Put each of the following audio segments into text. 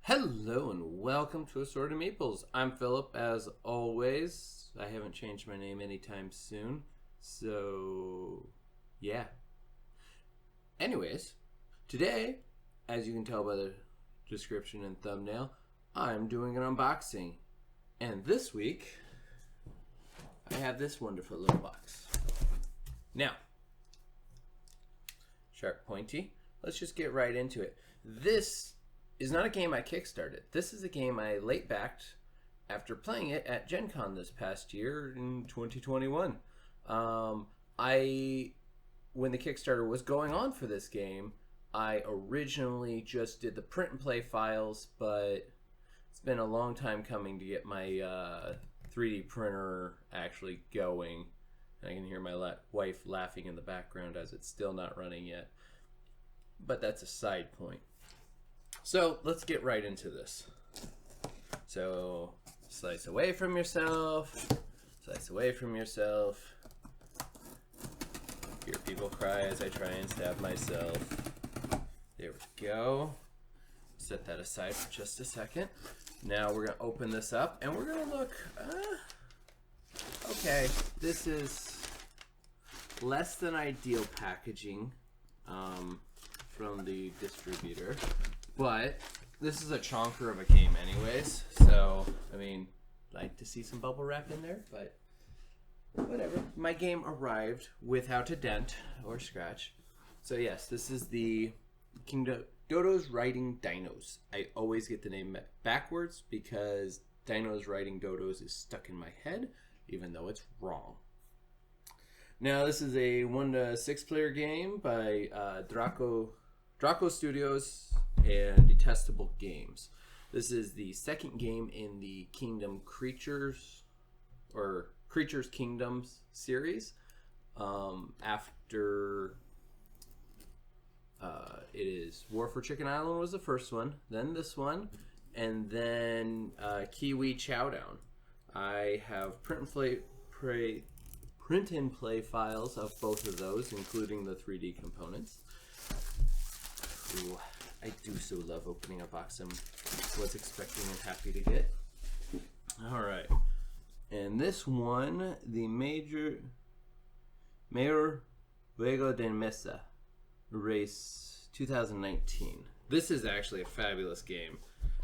Hello and welcome to Assorted Meeples. I'm Phillip, as always. I haven't changed my name anytime soon, so yeah. Anyways, today, as you can tell by the description and thumbnail, I'm doing an unboxing. And this week, I have this wonderful little box. Now, sharp pointy, let's just get right into it. This is not a game I kickstarted. This is a game I late backed after playing it at Gencon this past year in 2021. When the Kickstarter was going on for this game, I originally just did the print and play files, but it's been a long time coming to get my 3D printer actually going. I can hear my wife laughing in the background as it's still not running yet. But that's a side point. So let's get right into this. So slice away from yourself, slice away from yourself. Hear people cry as I try and stab myself. There we go. Set that aside for just a second. Now we're gonna open this up and we're gonna look, okay, this is less than ideal packaging from the distributor. But this is a chonker of a game anyways, so, I mean, like to see some bubble wrap in there, but whatever. My game arrived without a dent or scratch. So yes, this is the Dodos Riding DInos. I always get the name backwards because Dinos Riding Dodos is stuck in my head, even though it's wrong. Now this is a 1 to 6 player game by Draco Studios and Detestable Games. This is the second game in the Creatures Kingdoms series. After it is War for Chicken Island was the first one, then this one, and then Kiwi Chowdown. I have print and play files of both of those, including the 3D components. Ooh, I do so love opening a box I was expecting and happy to get. Alright. And this one, the Meteor Juego de Mesa Race 2019. This is actually a fabulous game.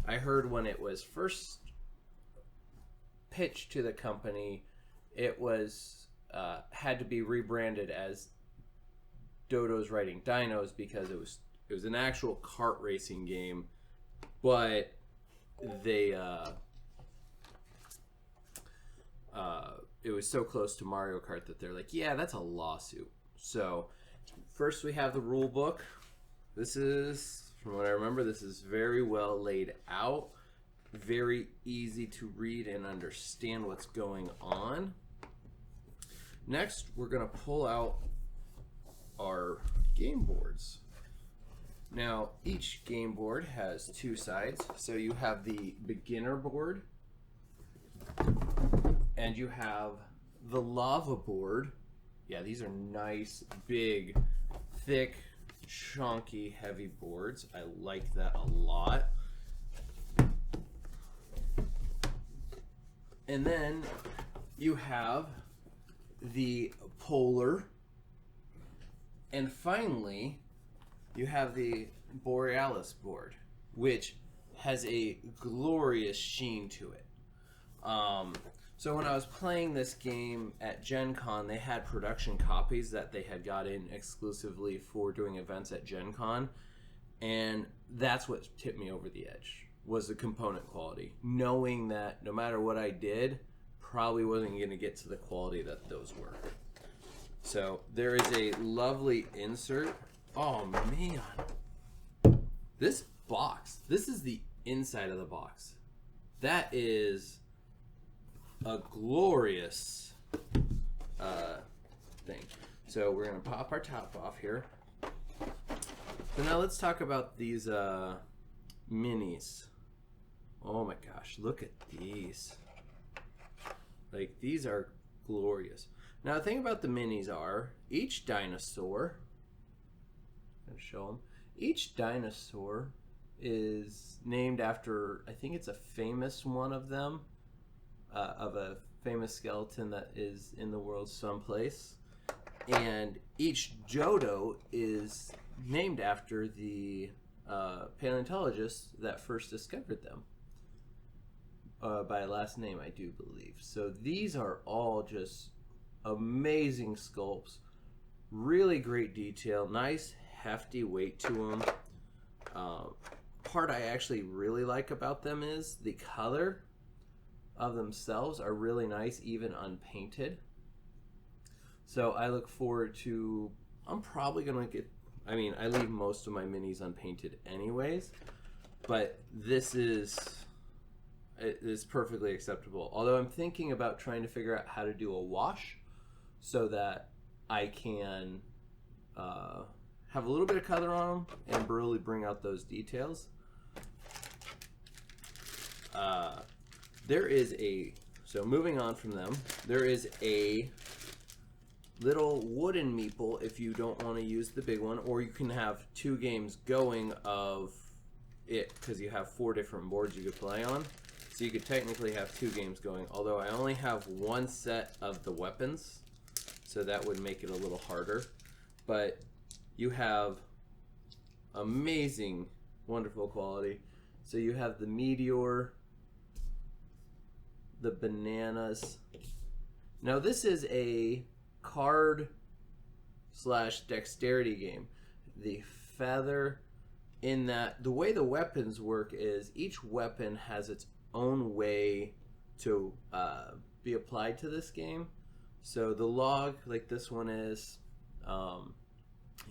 I heard when it was first pitched to the company, it was had to be rebranded as Dodos Riding Dinos because it was an actual kart racing game, but they it was so close to Mario Kart that they're like, yeah, that's a lawsuit. So first we have the rule book. This is, from what I remember, this is very well laid out, very easy to read and understand what's going on. Next, we're gonna pull out our game boards. Now, each game board has two sides. So you have the beginner board, and you have the lava board. Yeah, these are nice, big, thick, chunky, heavy boards. I like that a lot. And then you have the polar. And finally, you have the Borealis board, which has a glorious sheen to it. So when I was playing this game at Gen Con, they had production copies that they had got in exclusively for doing events at Gen Con, and that's what tipped me over the edge, was the component quality. Knowing that no matter what I did, probably wasn't going to get to the quality that those were. So there is a lovely insert. Oh man, this box, this is the inside of the box. That is a glorious thing. So we're gonna pop our top off here. So now let's talk about these minis. Oh my gosh, look at these. Like, these are glorious. Now the thing about the minis are, each dinosaur, I'm gonna show them, each dinosaur is named after, I think it's a famous one of them, of a famous skeleton that is in the world someplace. And each Jodo is named after the paleontologist that first discovered them. By last name, I do believe. So these are all just amazing sculpts. Really great detail. Nice, hefty weight to them. Part I actually really like about them is the color of themselves are really nice, even unpainted. So I look forward to, I'm probably going to get, I mean, I leave most of my minis unpainted anyways, but this is perfectly acceptable. Although I'm thinking about trying to figure out how to do a wash so that I can have a little bit of color on them and really bring out those details. There is so moving on from them, there is a little wooden meeple if you don't want to use the big one, or you can have 2 games going of it because you have 4 different boards you could play on. So you could technically have 2 games going, although I only have 1 set of the weapons, so that would make it a little harder. But you have amazing, wonderful quality. So you have the Meteor, the bananas. Now this is a card / dexterity game. The feather, in that the way the weapons work is each weapon has its own way to be applied to this game. So the log, like this one is,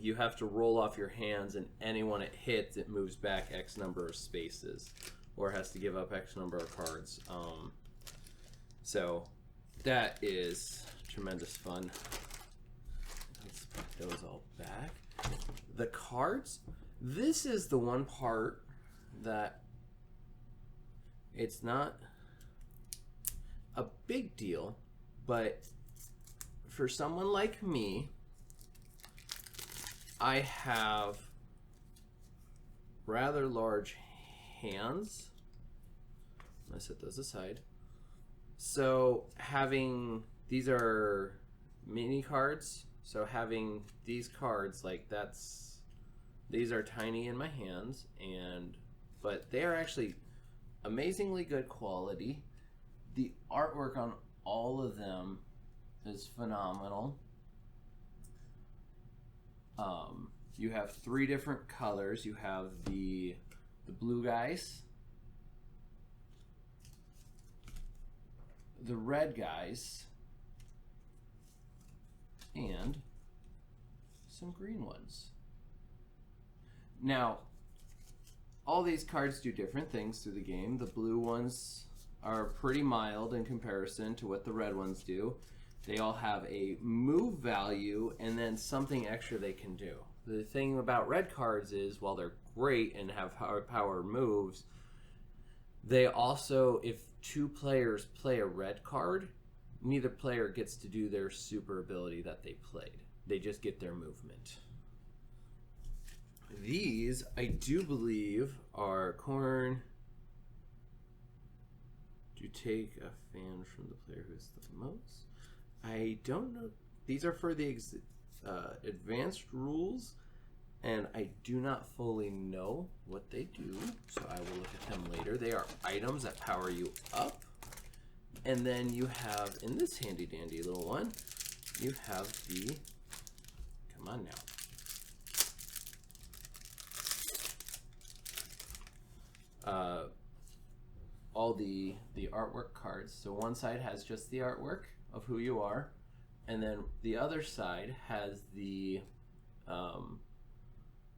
you have to roll off your hands, and anyone it hits, it moves back X number of spaces, or has to give up X number of cards. So that is tremendous fun. Let's put those all back. The cards, this is the one part that it's not a big deal, but for someone like me, I have rather large hands. I set those aside. So having, these are mini cards, so having these cards, like these are tiny in my hands, but they are actually amazingly good quality. The artwork on all of them is phenomenal. You have 3 different colors. You have the blue guys, the red guys, and some green ones. Now, all these cards do different things through the game. The blue ones are pretty mild in comparison to what the red ones do. They all have a move value and then something extra they can do. The thing about red cards is, while they're great and have power moves, they also, if 2 players play a red card, neither player gets to do their super ability that they played. They just get their movement. These, I do believe, are corn. Do take a fan from the player who is the most. I don't know. These are for the advanced rules, and I do not fully know what they do, so I will look at them later. They are items that power you up. And then you have, in this handy dandy little one, you have the, come on now. All the artwork cards. So one side has just the artwork of who you are, and then the other side has the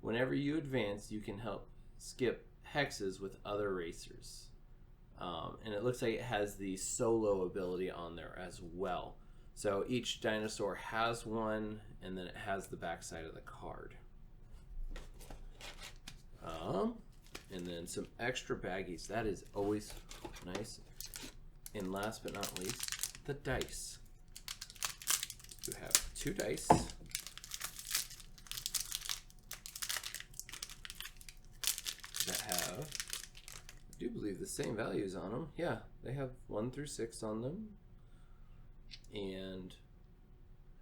whenever you advance, you can help skip hexes with other racers, and it looks like it has the solo ability on there as well. So each dinosaur has one, and then it has the backside of the card. And then some extra baggies. That is always nice. And last but not least, the dice. You have 2 dice. That have do believe the same values on them. Yeah, they have 1 through 6 on them. And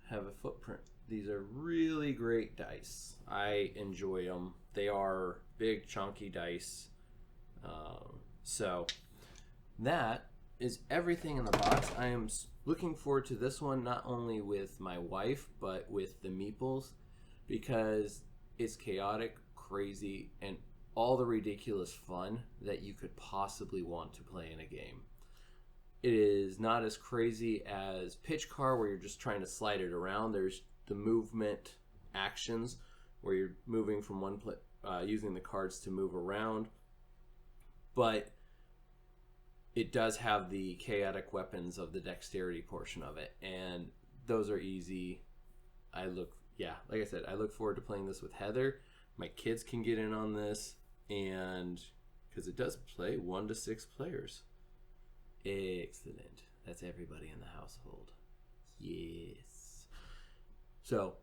have a footprint. These are really great dice. I enjoy them. They are big, chunky dice. So that is everything in the box. I am looking forward to this one, not only with my wife, but with the Meeples, because it's chaotic, crazy, and all the ridiculous fun that you could possibly want to play in a game. It is not as crazy as Pitch Car, where you're just trying to slide it around. There's the movement actions, where you're moving from one place, using the cards to move around. But it does have the chaotic weapons of the dexterity portion of it, and those are easy. Like I said, I look forward to playing this with Heather. My kids can get in on this, and because it does play 1 to 6 players. Excellent. That's everybody in the household. Yes. So,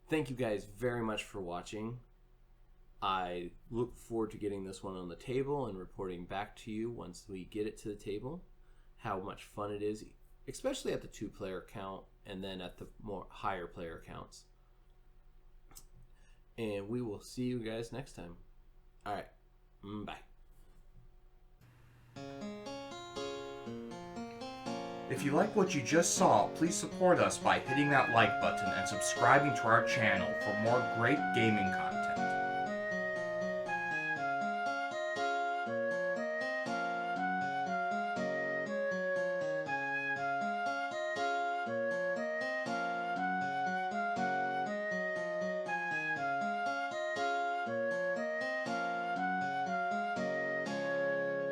thank you guys very much for watching. I look forward to getting this one on the table and reporting back to you once we get it to the table, how much fun it is, especially at the 2-player count and then at the more higher player counts. And we will see you guys next time. All right. Bye. If you like what you just saw, please support us by hitting that like button and subscribing to our channel for more great gaming content.